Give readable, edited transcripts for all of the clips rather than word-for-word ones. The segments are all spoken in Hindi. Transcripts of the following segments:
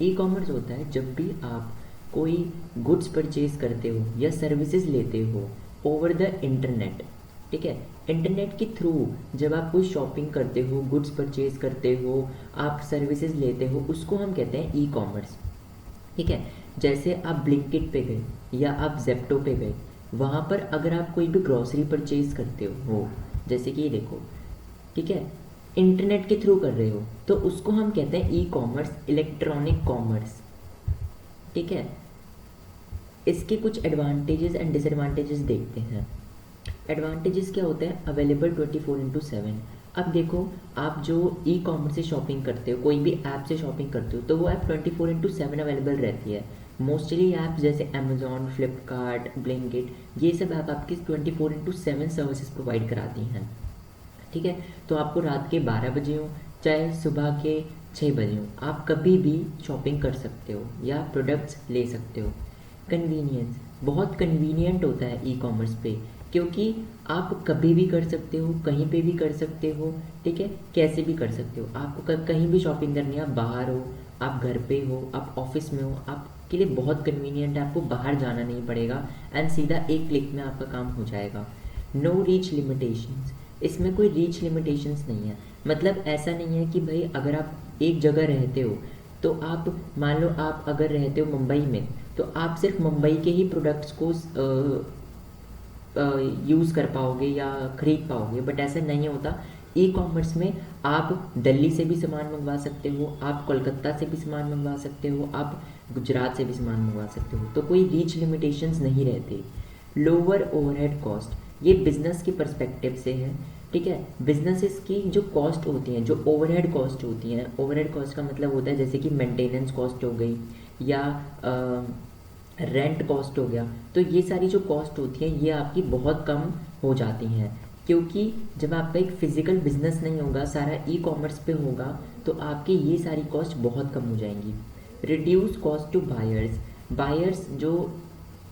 ई कॉमर्स होता है जब भी आप कोई गुड्स परचेज करते हो या सर्विसेज लेते हो ओवर द इंटरनेट। ठीक है, इंटरनेट के थ्रू जब आप कोई शॉपिंग करते हो, गुड्स परचेज करते हो, आप सर्विसेज लेते हो, उसको हम कहते हैं ई कॉमर्स। ठीक है, जैसे आप ब्लिंकिट पे गए या आप जेप्टो पे गए, वहाँ पर अगर आप कोई भी ग्रॉसरी परचेज करते हो, जैसे कि ये देखो, ठीक है, इंटरनेट के थ्रू कर रहे हो, तो उसको हम कहते हैं ई कॉमर्स, इलेक्ट्रॉनिक कॉमर्स। ठीक है, इसके कुछ एडवांटेजेस एंड डिसएडवांटेजेस देखते हैं। एडवांटेजेस क्या होते हैं? अवेलेबल 24/7। अब देखो, आप जो ई कॉमर्स से शॉपिंग करते हो, कोई भी ऐप से शॉपिंग करते हो, तो वो ऐप 24/7 अवेलेबल रहती है। मोस्टली ऐप जैसे अमेजोन, फ्लिपकार्ट, ब्लिंकिट, ये सब ऐप आपकी 24/7 सर्विसेज प्रोवाइड कराती हैं। ठीक है, तो आपको रात के 12 बजे हो चाहे सुबह के 6 बजे हो, आप कभी भी शॉपिंग कर सकते हो या प्रोडक्ट्स ले सकते हो। कन्वीनियंस, बहुत कन्वीनियंट होता है ई कॉमर्स पे, क्योंकि आप कभी भी कर सकते हो, कहीं पे भी कर सकते हो। ठीक है, कैसे भी कर सकते हो। आपको कहीं भी शॉपिंग करनी है, आप बाहर हो, आप घर पे हो, आप ऑफिस में हो, आपके लिए बहुत कन्वीनियंट है, आपको बाहर जाना नहीं पड़ेगा एंड सीधा एक क्लिक में आपका काम हो जाएगा। नो रीच लिमिटेशंस, इसमें कोई रीच लिमिटेशंस नहीं है। मतलब ऐसा नहीं है कि भाई अगर आप एक जगह रहते हो, तो आप मान लो आप अगर रहते हो मुंबई में, तो आप सिर्फ मुंबई के ही प्रोडक्ट्स को यूज़ कर पाओगे या ख़रीद पाओगे, बट ऐसा नहीं होता। ई कॉमर्स में आप दिल्ली से भी सामान मंगवा सकते हो, आप कोलकाता से भी सामान मंगवा सकते हो, आप गुजरात से भी सामान मंगवा सकते हो, तो कोई रीच लिमिटेशंस नहीं रहते। लोअर ओवरहेड कॉस्ट, ये बिजनेस के पर्सपेक्टिव से है। ठीक है, बिजनेसेस की जो कॉस्ट होती हैं, जो ओवरहेड कॉस्ट होती हैं, ओवरहेड कॉस्ट का मतलब होता है जैसे कि मेंटेनेंस कॉस्ट हो गई या रेंट कॉस्ट हो गया, तो ये सारी जो कॉस्ट होती हैं ये आपकी बहुत कम हो जाती हैं, क्योंकि जब आपका एक फिजिकल बिजनेस नहीं होगा, सारा ई कॉमर्स पे होगा, तो आपकी ये सारी कॉस्ट बहुत कम हो जाएंगी। Reduce cost to buyers, buyers जो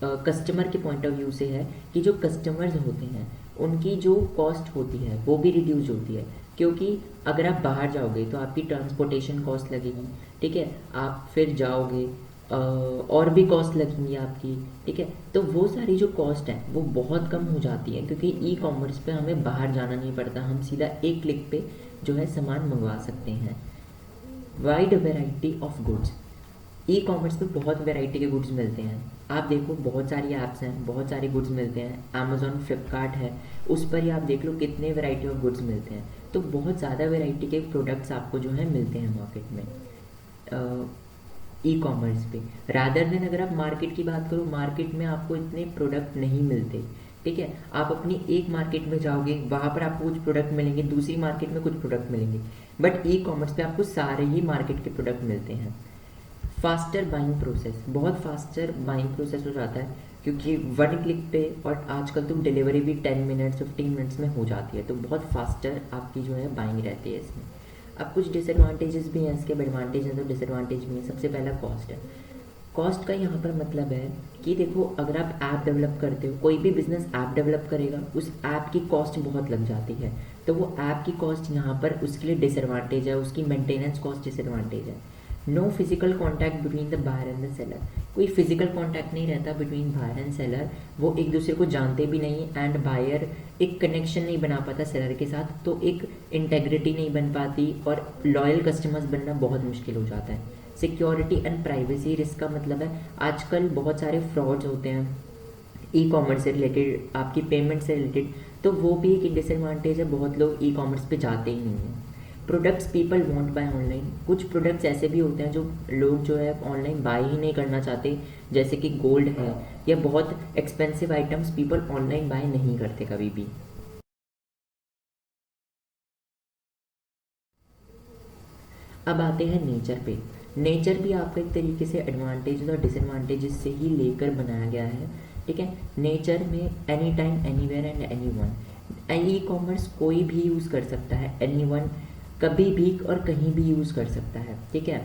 कस्टमर के पॉइंट ऑफ व्यू से है कि जो कस्टमर्स होते हैं उनकी जो कॉस्ट होती है वो भी रिड्यूस होती है, क्योंकि अगर आप बाहर जाओगे तो आपकी ट्रांसपोर्टेशन कॉस्ट लगेगी। ठीक है, आप फिर जाओगे, और भी कॉस्ट लगेंगी आपकी। ठीक है, तो वो सारी जो कॉस्ट है वो बहुत कम हो जाती है, क्योंकि ई कॉमर्स पे हमें बाहर जाना नहीं पड़ता, हम सीधा एक क्लिक पे जो है सामान मंगवा सकते हैं। Wide variety of goods, e commerce पे बहुत वैरायटी के गुड्स मिलते हैं। आप देखो, बहुत सारी ऐप्स हैं, बहुत सारे गुड्स मिलते हैं, अमेजोन, फ्लिपकार्ट है, उस पर ही आप देख लो कितने वैरायटी ऑफ गुड्स मिलते हैं। तो बहुत ज़्यादा वैरायटी के प्रोडक्ट्स आपको जो है मिलते हैं मार्केट में ई कॉमर्स पे। रादर देन अगर आप मार्केट की बात करो, मार्केट में आपको इतने प्रोडक्ट नहीं मिलते। ठीक है, आप अपनी एक मार्केट में जाओगे, वहाँ पर आपको कुछ प्रोडक्ट मिलेंगे, दूसरी मार्केट में कुछ प्रोडक्ट मिलेंगे, बट ई कॉमर्स पे आपको सारे ही मार्केट के प्रोडक्ट मिलते हैं। फास्टर बाइंग प्रोसेस, बहुत फास्टर बाइंग प्रोसेस हो जाता है, क्योंकि वन क्लिक पे, और आजकल तो डिलीवरी भी 10 मिनट्स 15 मिनट्स में हो जाती है, तो बहुत फास्टर आपकी जो है बाइंग रहती है इसमें। अब कुछ डिसएडवांटेजेस भी हैं इसके, अब एडवांटेज हैं तो डिसएडवांटेज भी हैं। सबसे पहला कॉस्ट है। कॉस्ट का यहाँ पर मतलब है कि देखो, अगर आप ऐप डेवलप करते हो, कोई भी बिजनेस ऐप डेवलप करेगा, उस ऐप की कॉस्ट बहुत लग जाती है, तो वो ऐप की कॉस्ट यहाँ पर उसके लिए डिसएडवांटेज है, उसकी मेंटेनेंस कॉस्ट डिसएडवांटेज है। No physical contact between the buyer and the seller, कोई फिजिकल कॉन्टैक्ट नहीं रहता बिटवीन बायर एंड सेलर, वो एक दूसरे को जानते भी नहीं, एंड बायर एक कनेक्शन नहीं बना पाता सेलर के साथ, तो एक इंटेग्रिटी नहीं बन पाती और लॉयल कस्टमर्स बनना बहुत मुश्किल हो जाता है। सिक्योरिटी एंड प्राइवेसी रिस्क का मतलब है आजकल बहुत सारे फ्रॉड्स होते हैं ई कॉमर्स से रिलेटेड, आपकी पेमेंट से रिलेटेड, तो वो भी एक डिसएडवांटेज है, बहुत लोग ई कॉमर्स पे जाते ही नहीं हैं। Products people want by online, कुछ प्रोडक्ट्स ऐसे भी होते हैं जो लोग जो है ऑनलाइन बाय ही नहीं करना चाहते, जैसे कि गोल्ड है या बहुत expensive items people online buy नहीं करते कभी भी। अब आते हैं नेचर पे। नेचर भी आपका एक तरीके से एडवांटेज और डिसएडवांटेजेस से ही लेकर बनाया गया है। ठीक है, नेचर में any time, anywhere and anyone, e commerce कोई भी यूज़ कर सकता है, एनी वन कभी भी और कहीं भी यूज़ कर सकता है। ठीक है,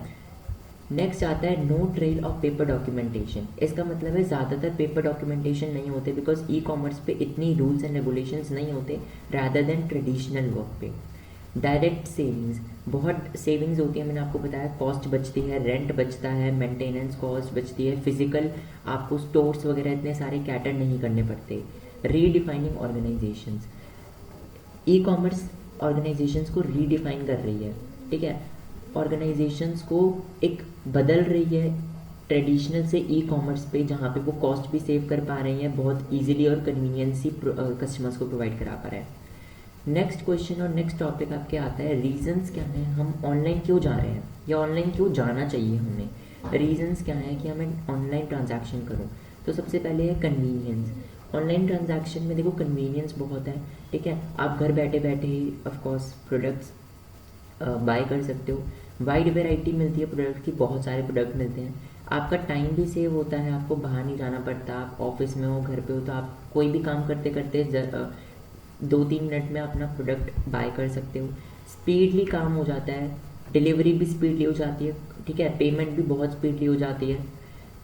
नेक्स्ट आता है no trail of paper documentation. इसका मतलब है ज़्यादातर पेपर डॉक्यूमेंटेशन नहीं होते, बिकॉज ई कॉमर्स पे इतनी रूल्स एंड रेगुलेशंस नहीं होते, रादर देन ट्रेडिशनल वर्क पे। डायरेक्ट सेविंग्स, बहुत सेविंग्स होती है, मैंने आपको बताया, कॉस्ट बचती है, रेंट बचता है, मेंटेनेंस कॉस्ट बचती है, फिजिकल आपको स्टोर्स वगैरह इतने सारे कैटर नहीं करने पड़ते। Redefining organisations, e commerce organisations को रीडिफाइन कर रही है, ठीक है, ऑर्गेनाइजेशंस को एक बदल रही है ट्रेडिशनल से ई कॉमर्स पे, जहाँ पे वो कॉस्ट भी सेव कर पा रही हैं, बहुत इजीली और कन्वीनियंस ही कस्टमर्स को प्रोवाइड करा पा रहे हैं। नेक्स्ट क्वेश्चन और नेक्स्ट टॉपिक आपके आता है, रीजंस क्या हैं हम ऑनलाइन क्यों जा रहे हैं या ऑनलाइन क्यों जाना चाहिए हमें, रीजंस क्या है कि हमें ऑनलाइन ट्रांजैक्शन करूँ। तो सबसे पहले है कन्वीनियंस। ऑनलाइन ट्रांजैक्शन में देखो कन्वीनियंस बहुत है, ठीक है, आप घर बैठे बैठे ही ऑफकोर्स प्रोडक्ट्स बाय कर सकते हो, वाइड वेराइटी मिलती है प्रोडक्ट की, बहुत सारे प्रोडक्ट मिलते हैं, आपका टाइम भी सेव होता है, आपको बाहर नहीं जाना पड़ता, आप ऑफिस में हो, घर पे हो, तो आप कोई भी काम करते करते 2-3 मिनट में अपना प्रोडक्ट बाय कर सकते हो, स्पीडली काम हो जाता है, डिलीवरी भी स्पीडली हो जाती है, ठीक है, पेमेंट भी बहुत स्पीडली हो जाती है,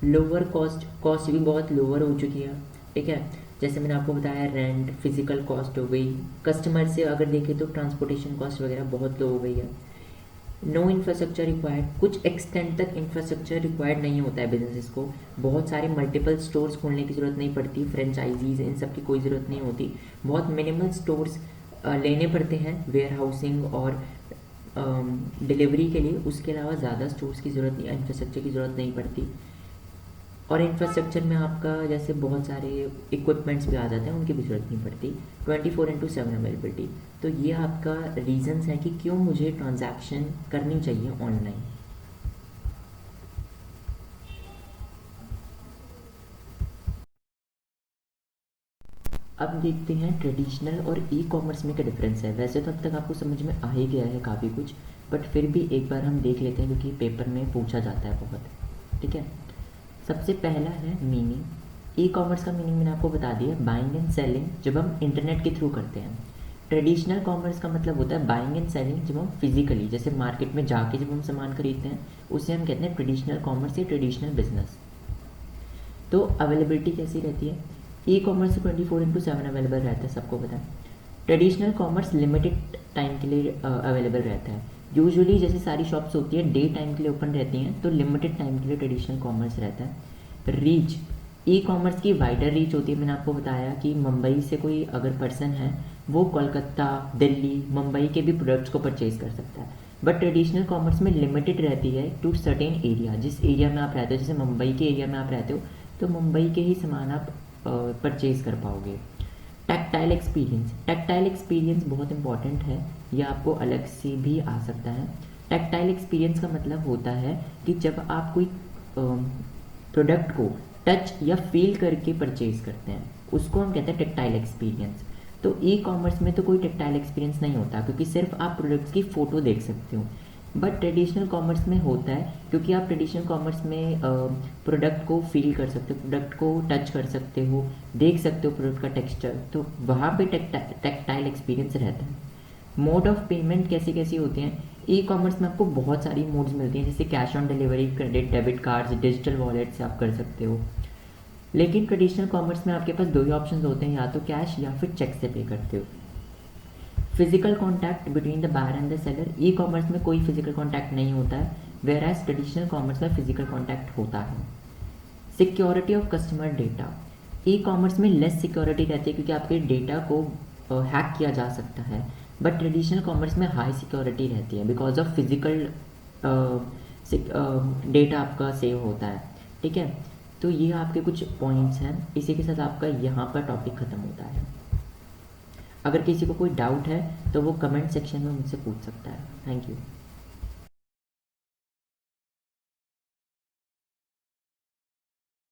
लोअर कॉस्ट भी बहुत लोअर हो चुकी है, ठीक है, जैसे मैंने आपको बताया रेंट, फिजिकल कॉस्ट हो गई, कस्टमर से अगर देखें तो ट्रांसपोर्टेशन कॉस्ट वगैरह बहुत लो हो गई है। नो इंफ्रास्ट्रक्चर रिक्वायर्ड, कुछ एक्सटेंट तक इंफ्रास्ट्रक्चर रिक्वायर्ड नहीं होता है बिजनेसेस को, बहुत सारे मल्टीपल स्टोर्स खोलने की ज़रूरत नहीं पड़ती, फ्रेंचाइजीज इन सब की कोई ज़रूरत नहीं होती, बहुत मिनिमल स्टोर्स लेने पड़ते हैं वेयर हाउसिंग और डिलीवरी के लिए, उसके अलावा ज़्यादा स्टोर्स की ज़रूरत नहीं, इंफ्रास्ट्रक्चर की ज़रूरत नहीं पड़ती। और इंफ्रास्ट्रक्चर में आपका जैसे बहुत सारे इक्विपमेंट्स भी आ जाते हैं, उनकी भी ज़रूरत नहीं पड़ती, 24/7 अवेलेबिलिटी। तो ये आपका रीज़न्स है कि क्यों मुझे ट्रांजैक्शन करनी चाहिए ऑनलाइन। अब देखते हैं ट्रेडिशनल और ई कॉमर्स में क्या डिफरेंस है। वैसे तो अब तक आपको समझ में आ ही गया है काफ़ी कुछ, बट फिर भी एक बार हम देख लेते हैं क्योंकि पेपर में पूछा जाता है बहुत, ठीक है। सबसे पहला है मीनिंग। ई कॉमर्स का मीनिंग मैंने आपको बता दिया, बाइंग एंड सेलिंग जब हम इंटरनेट के थ्रू करते हैं। ट्रेडिशनल कॉमर्स का मतलब होता है बाइंग एंड सेलिंग जब हम फिजिकली जैसे मार्केट में जाके जब हम सामान खरीदते हैं, उसे हम कहते हैं ट्रेडिशनल कॉमर्स या ट्रेडिशनल बिजनेस। तो अवेलेबिलिटी कैसी रहती है, ई कॉमर्स 24/7 अवेलेबल रहता है, सबको पता है। ट्रेडिशनल कॉमर्स लिमिटेड टाइम के लिए अवेलेबल रहता है, यूजुअली जैसे सारी शॉप्स होती है डे टाइम के लिए ओपन रहती हैं, तो लिमिटेड टाइम के लिए ट्रेडिशनल कॉमर्स रहता है। रीच, ई कॉमर्स की वाइडर रीच होती है, मैंने आपको बताया कि मुंबई से कोई अगर पर्सन है वो कोलकाता, दिल्ली, मुंबई के भी प्रोडक्ट्स को परचेज कर सकता है, बट ट्रेडिशनल कॉमर्स में लिमिटेड रहती है टू सर्टेन एरिया, जिस एरिया में आप रहते हो, जैसे मुंबई के एरिया में आप रहते हो तो मुंबई के ही सामान आप परचेज कर पाओगे। टैक्टाइल एक्सपीरियंस, टैक्टाइल एक्सपीरियंस बहुत इंपॉर्टेंट है, ये आपको अलग से भी आ सकता है। टैक्टाइल एक्सपीरियंस का मतलब होता है कि जब आप कोई प्रोडक्ट को टच या फील करके परचेज करते हैं, उसको हम कहते हैं टैक्टाइल एक्सपीरियंस। तो ई कॉमर्स में तो कोई टैक्टाइल एक्सपीरियंस नहीं होता क्योंकि सिर्फ आप प्रोडक्ट्स की फ़ोटो देख सकते हो, बट ट्रेडिशनल कॉमर्स में होता है क्योंकि आप ट्रेडिशनल कॉमर्स में प्रोडक्ट को फील कर सकते हो, प्रोडक्ट को टच कर सकते हो, देख सकते हो प्रोडक्ट का टेक्सचर, तो वहाँ पे टैक्टाइल एक्सपीरियंस रहता है। मोड ऑफ पेमेंट कैसी कैसी होती हैं, ई कॉमर्स में आपको बहुत सारी मोड्स मिलती हैं, जैसे cash on delivery, credit, debit cards, digital wallet से आप कर सकते हो। लेकिन ट्रेडिशनल कॉमर्स में आपके पास दो ही ऑप्शन होते हैं, या तो कैश या फिर चेक से पे करते हो। Physical contact between the buyer and the seller, e commerce में कोई फिजिकल कॉन्टैक्ट नहीं होता है, वेयर एज ट्रेडिशनल कॉमर्स में फिजिकल कॉन्टैक्ट होता है। Security of customer data, e commerce में लेस सिक्योरिटी रहती है क्योंकि आपके डेटा को हैक किया जा सकता है, बट ट्रेडिशनल कॉमर्स में हाई सिक्योरिटी रहती है बिकॉज ऑफ फिजिकल डेटा आपका सेव होता है, ठीक है। तो ये आपके कुछ पॉइंट्स हैं, इसी के साथ आपका यहाँ पर टॉपिक ख़त्म होता है। अगर किसी को कोई डाउट है तो वो कमेंट सेक्शन में मुझसे पूछ सकता है। Thank you.